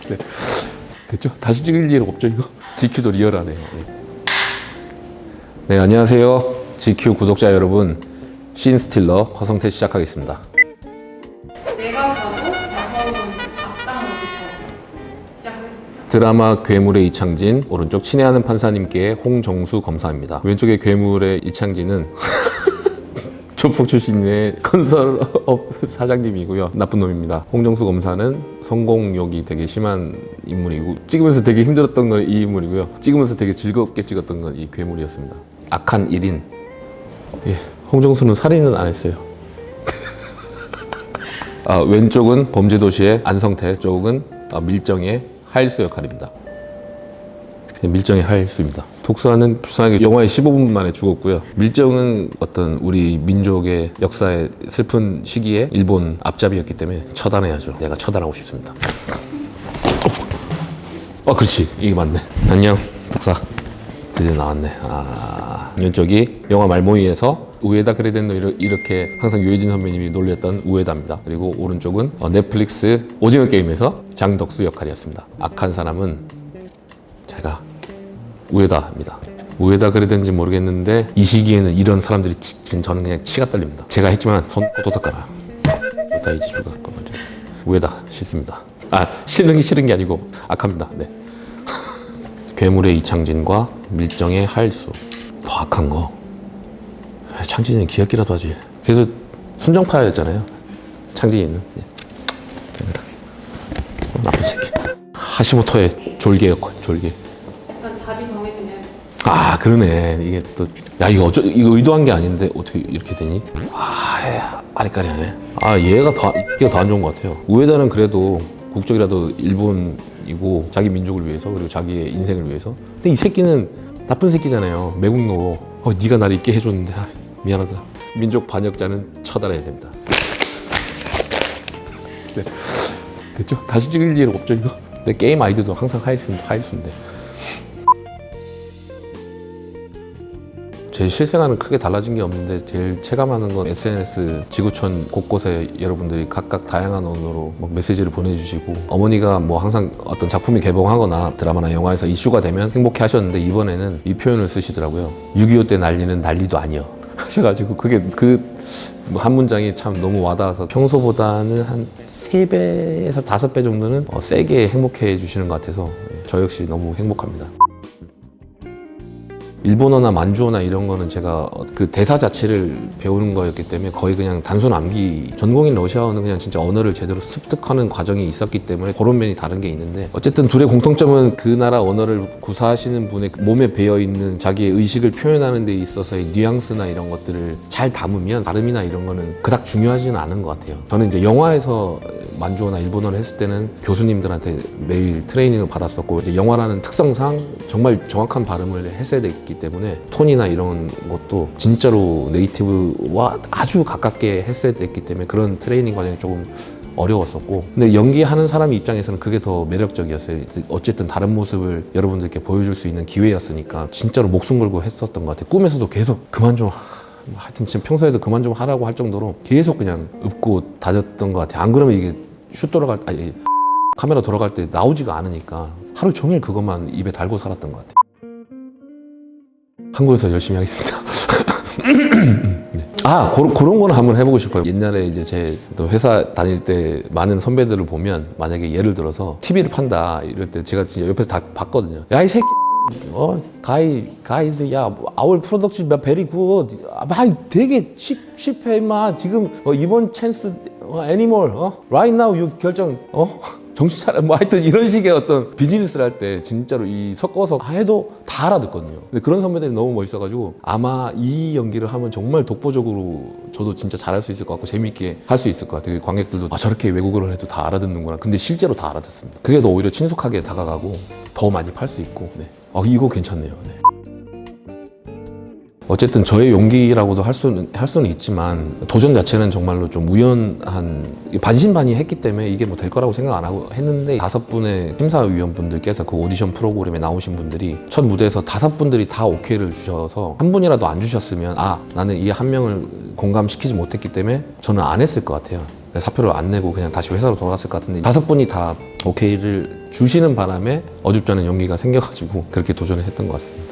네. 됐죠? 다시 찍을 일 없죠 이거? GQ도 리얼하네요. 네. 네, 안녕하세요 GQ 구독자 여러분, 씬스틸러 허성태 시작하겠습니다. 내가 봐도 무서운 악당부터 시작하겠습니다. 드라마 괴물의 이창진, 오른쪽 친애하는 판사님께의 홍정수 검사입니다. 왼쪽에 괴물의 이창진은 조폭 출신의 건설업 사장님이고요. 나쁜 놈입니다. 홍정수 검사는 성공욕이 되게 심한 인물이고, 찍으면서 되게 힘들었던 건 이 인물이고요. 찍으면서 되게 즐겁게 찍었던 건 이 괴물이었습니다. 악한 1인. 예, 홍정수는 살인은 안 했어요. 왼쪽은 범죄도시의 안성태, 쪽은 밀정의 하일수 역할입니다. 밀정의 하일수입니다. 독사는 불쌍하게 영화의 15분 만에 죽었고요. 밀정은 어떤 우리 민족의 역사의 슬픈 시기에 일본 앞잡이였기 때문에 처단해야죠. 내가 처단하고 싶습니다. 그렇지, 이게 맞네. 안녕 독사, 드디어 나왔네. 왼쪽이 영화 말모이에서 우에다 그레덴노 이렇게 항상 유해진 선배님이 놀렸던 우에다입니다. 그리고 오른쪽은 넷플릭스 오징어 게임에서 장덕수 역할이었습니다. 악한 사람은 제가 우에다입니다. 우에다 그레덴지 모르겠는데 이 시기에는 이런 사람들이 지금 저는 그냥 치가 떨립니다. 제가 했지만 손 도둑가라. 좋다 이제 죽었고 우에다 싫습니다. 싫은 게 아니고 악합니다. 네. 괴물의 이창진과 밀정의 하일수. 더 악한 거. 창진이는 귀엽기라도 하지. 그래서 순정파였잖아요. 창진이는. 네. 나쁜 새끼. 하시모토의 졸개 역할, 졸개. 약간 답이 정해지면 그러네. 이게 또, 이거 의도한 게 아닌데 어떻게 이렇게 되니? 아리까리하네. 얘가 더 안 좋은 것 같아요. 우에다는 그래도 국적이라도 일본이고 자기 민족을 위해서, 그리고 자기의 인생을 위해서. 근데 이 새끼는 나쁜 새끼잖아요. 매국노. 네가 나를 있게 해줬는데 미안하다. 민족 반역자는 처단해야 됩니다. 네. 됐죠? 다시 찍을 일 없죠 이거? 내 게임 아이디도 항상 하일수인데. 제 실생활은 크게 달라진 게 없는데 제일 체감하는 건 SNS 지구촌 곳곳에 여러분들이 각각 다양한 언어로 메시지를 보내주시고, 어머니가 항상 어떤 작품이 개봉하거나 드라마나 영화에서 이슈가 되면 행복해 하셨는데, 이번에는 이 표현을 쓰시더라고요. 6.25 때 난리는 난리도 아니여 하셔가지고, 그게 한 문장이 참 너무 와닿아서 평소보다는 한 3배에서 5배 정도는 세게 행복해 주시는 것 같아서 저 역시 너무 행복합니다. 일본어나 만주어나 이런 거는 제가 그 대사 자체를 배우는 거였기 때문에 거의 그냥 단순 암기, 전공인 러시아어는 그냥 진짜 언어를 제대로 습득하는 과정이 있었기 때문에 그런 면이 다른 게 있는데, 어쨌든 둘의 공통점은 그 나라 언어를 구사하시는 분의 몸에 배어있는 자기의 의식을 표현하는 데 있어서의 뉘앙스나 이런 것들을 잘 담으면 발음이나 이런 거는 그닥 중요하지는 않은 것 같아요. 저는 이제 영화에서 만주어나 일본어를 했을 때는 교수님들한테 매일 트레이닝을 받았었고, 이제 영화라는 특성상 정말 정확한 발음을 했어야 됐기 때문에 톤이나 이런 것도 진짜로 네이티브와 아주 가깝게 했어야 됐기 때문에 그런 트레이닝 과정이 조금 어려웠었고, 근데 연기하는 사람 입장에서는 그게 더 매력적이었어요. 어쨌든 다른 모습을 여러분들께 보여줄 수 있는 기회였으니까 진짜로 목숨 걸고 했었던 것 같아요. 꿈에서도 계속 그만 좀, 하여튼 지금 평소에도 그만 좀 하라고 할 정도로 계속 그냥 읊고 다녔던 것 같아요. 안 그러면 이게 카메라 돌아갈 때 나오지가 않으니까 하루 종일 그것만 입에 달고 살았던 것 같아요. 한국에서 열심히 하겠습니다. 네. 그런 거는 한번 해보고 싶어요. 옛날에 이제 제 회사 다닐 때 많은 선배들을 보면, 만약에 예를 들어서 TV를 판다 이럴 때 제가 진짜 옆에서 다 봤거든요. 야, 이 새끼. 가이즈, our production very good. 되게 칩해, 임마. 지금, 이번 찬스, 애니멀, right now, 결정, 정신 차려. 하여튼 이런 식의 어떤 비즈니스를 할 때 진짜로 섞어서 해도 다 알아듣거든요. 근데 그런 선배들이 너무 멋있어가지고, 아마 이 연기를 하면 정말 독보적으로 저도 진짜 잘할 수 있을 것 같고 재밌게 할 수 있을 것 같아요. 관객들도 저렇게 외국어를 해도 다 알아듣는구나. 근데 실제로 다 알아듣습니다. 그게 더 오히려 친숙하게 다가가고 더 많이 팔 수 있고. 네. 이거 괜찮네요. 네. 어쨌든 저의 용기라고도 할 수는 있지만, 도전 자체는 정말로 좀 우연한, 반신반의했기 때문에 이게 될 거라고 생각 안 하고 했는데, 5분의 심사위원분들께서 그 오디션 프로그램에 나오신 분들이 첫 무대에서 5분들이 다 오케이를 주셔서, 한 분이라도 안 주셨으면 나는 이 한 명을 공감시키지 못했기 때문에 저는 안 했을 것 같아요. 사표를 안 내고 그냥 다시 회사로 돌아갔을 것 같은데, 5분이 다 오케이를 주시는 바람에 어줍지 않은 용기가 생겨가지고 그렇게 도전을 했던 것 같습니다.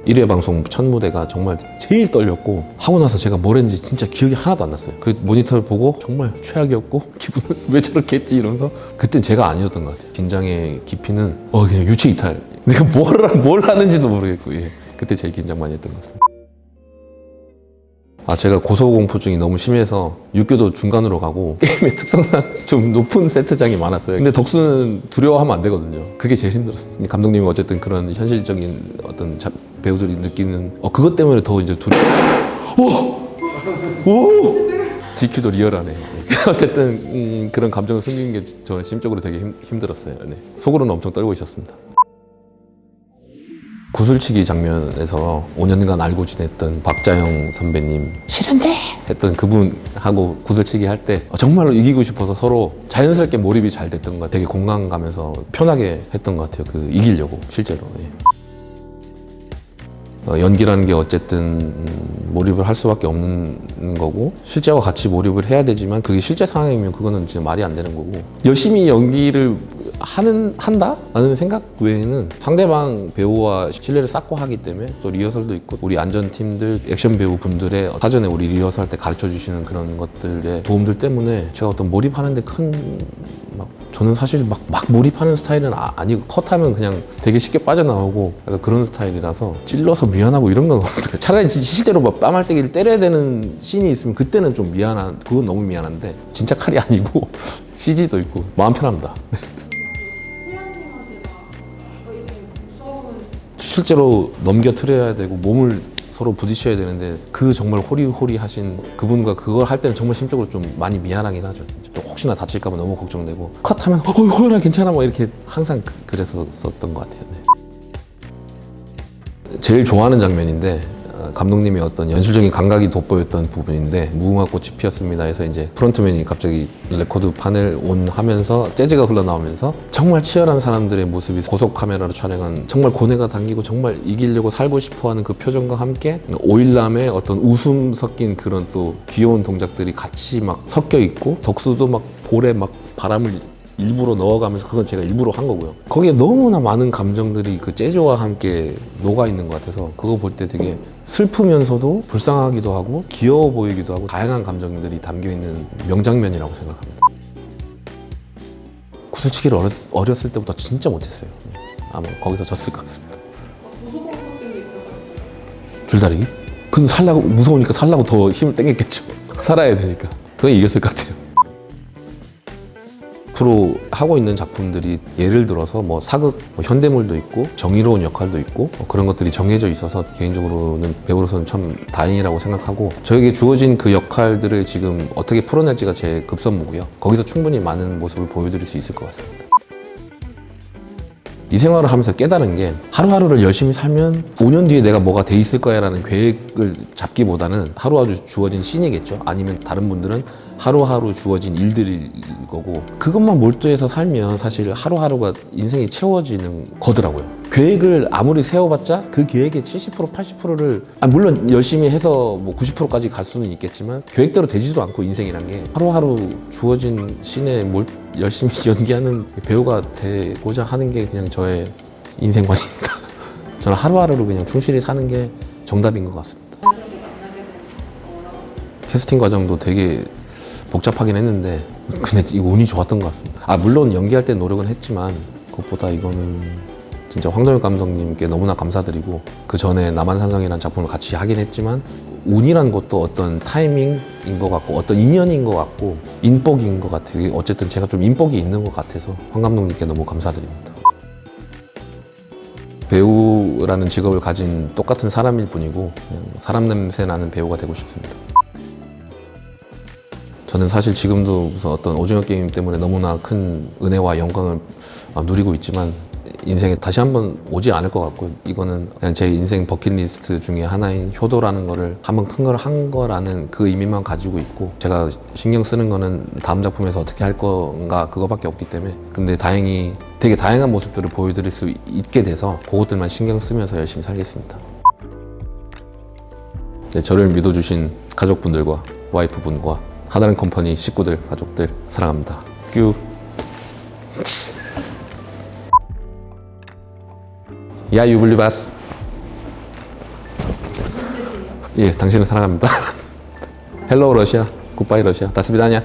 1회 방송 첫 무대가 정말 제일 떨렸고 하고 나서 제가 뭘 했는지 진짜 기억이 하나도 안 났어요. 그 모니터를 보고 정말 최악이었고 기분은 왜 저렇게 했지 이러면서 그땐 제가 아니었던 것 같아요. 긴장의 깊이는 그냥 유체 이탈. 내가 뭘 하는지도 모르겠고 그때 제일 긴장 많이 했던 것 같습니다. 제가 고소공포증이 너무 심해서 육교도 중간으로 가고 게임의 특성상 좀 높은 세트장이 많았어요. 근데 덕수는 두려워하면 안 되거든요. 그게 제일 힘들었어요. 감독님이 어쨌든 그런 현실적인 어떤 배우들이 느끼는 그것 때문에 더 이제 오! GQ도 리얼하네요. 어쨌든 그런 감정을 숨기는 게 저는 심적으로 되게 힘들었어요. 네. 속으로는 엄청 떨고 있었습니다. 구슬치기 장면에서 5년간 알고 지냈던 박자영 선배님 싫은데 했던 그분하고 구슬치기 할 때 정말로 이기고 싶어서 서로 자연스럽게 몰입이 잘 됐던 것 같아요. 되게 공감 가면서 편하게 했던 것 같아요. 이기려고 실제로. 연기라는 게 어쨌든 몰입을 할 수밖에 없는 거고 실제와 같이 몰입을 해야 되지만 그게 실제 상황이면 그거는 진짜 말이 안 되는 거고 열심히 연기를 한다? 라는 생각 외에는 상대방 배우와 신뢰를 쌓고 하기 때문에 또 리허설도 있고 우리 안전팀들 액션 배우 분들의 사전에 우리 리허설 할 때 가르쳐 주시는 그런 것들의 도움들 때문에 제가 어떤 몰입하는데 저는 사실 막 몰입하는 스타일은 아니고 컷하면 그냥 되게 쉽게 빠져나오고 약간 그런 스타일이라서 찔러서 미안하고 이런 건 없어요. 차라리 실제로 뺨알때기를 때려야 되는 씬이 있으면 그때는 좀 그건 너무 미안한데 진짜 칼이 아니고 CG도 있고 마음 편합니다. 실제로 넘겨뜨려야 되고 몸을 서로 부딪혀야 되는데 정말 호리호리 하신 그분과 그걸 할 때는 정말 심적으로 좀 많이 미안하긴 하죠. 또 혹시나 다칠까 봐 너무 걱정되고 컷하면 호연아 괜찮아 이렇게 항상 그랬었던 것 같아요. 네. 제일 좋아하는 장면인데 감독님이 어떤 연출적인 감각이 돋보였던 부분인데 무궁화꽃이 피었습니다 해서 이제 프론트맨이 갑자기 레코드판을 온 하면서 재즈가 흘러나오면서 정말 치열한 사람들의 모습이 고속 카메라로 촬영한 정말 고뇌가 당기고 정말 이기려고 살고 싶어하는 그 표정과 함께 오일남의 어떤 웃음 섞인 그런 또 귀여운 동작들이 같이 막 섞여 있고 덕수도 막 볼에 막 바람을 일부러 넣어가면서 그건 제가 일부러 한 거고요. 거기에 너무나 많은 감정들이 그 재즈와 함께 녹아 있는 것 같아서 그거 볼 때 되게 슬프면서도 불쌍하기도 하고 귀여워 보이기도 하고 다양한 감정들이 담겨 있는 명장면이라고 생각합니다. 구슬치기를 어렸을 때부터 진짜 못했어요. 아마 거기서 졌을 것 같습니다. 고소공포증이 있어서 줄다리기? 그건 무서우니까 살라고 더 힘을 땡겼겠죠. 살아야 되니까. 그건 이겼을 것 같아요. 앞으로 하고 있는 작품들이 예를 들어서 사극, 현대물도 있고 정의로운 역할도 있고 그런 것들이 정해져 있어서 개인적으로는 배우로서는 참 다행이라고 생각하고 저에게 주어진 그 역할들을 지금 어떻게 풀어낼지가 제 급선무고요. 거기서 충분히 많은 모습을 보여드릴 수 있을 것 같습니다. 이 생활을 하면서 깨달은 게 하루하루를 열심히 살면 5년 뒤에 내가 뭐가 돼 있을 거야 라는 계획을 잡기보다는 하루하루 주어진 씬이겠죠. 아니면 다른 분들은 하루하루 주어진 일들일 거고 그것만 몰두해서 살면 사실 하루하루가 인생이 채워지는 거더라고요. 계획을 아무리 세워봤자 그 계획의 70% 80%를 물론 열심히 해서 90%까지 갈 수는 있겠지만 계획대로 되지도 않고 인생이란 게 하루하루 주어진 씬에 열심히 연기하는 배우가 되고자 하는 게 그냥 저의 인생관입니다. 저는 하루하루를 그냥 충실히 사는 게 정답인 것 같습니다. 캐스팅 과정도 되게 복잡하긴 했는데 근데 이거 운이 좋았던 것 같습니다. 물론 연기할 때 노력은 했지만 그것보다 이거는 진짜 황동혁 감독님께 너무나 감사드리고 그 전에 남한산성이라는 작품을 같이 하긴 했지만 운이란 것도 어떤 타이밍인 것 같고 어떤 인연인 것 같고 인복인 것 같아요. 어쨌든 제가 좀 인복이 있는 것 같아서 황 감독님께 너무 감사드립니다. 배우라는 직업을 가진 똑같은 사람일 뿐이고 그냥 사람 냄새 나는 배우가 되고 싶습니다. 저는 사실 지금도 무슨 어떤 오징어 게임 때문에 너무나 큰 은혜와 영광을 누리고 있지만 인생에 다시 한번 오지 않을 것 같고 이거는 그냥 제 인생 버킷리스트 중에 하나인 효도라는 거를 한번 큰 걸 한 거라는 그 의미만 가지고 있고 제가 신경 쓰는 거는 다음 작품에서 어떻게 할 건가 그거밖에 없기 때문에 근데 다행히 되게 다양한 모습들을 보여드릴 수 있게 돼서 그것들만 신경 쓰면서 열심히 살겠습니다. 네, 저를 믿어주신 가족분들과 와이프분과 하다른 컴퍼니 식구들, 가족들 사랑합니다. 큐. 야 유블리바스. 무슨 뜻이에요? 예, 당신을 사랑합니다. 헬로우 러시아, 굿바이 러시아. 다스비다냐.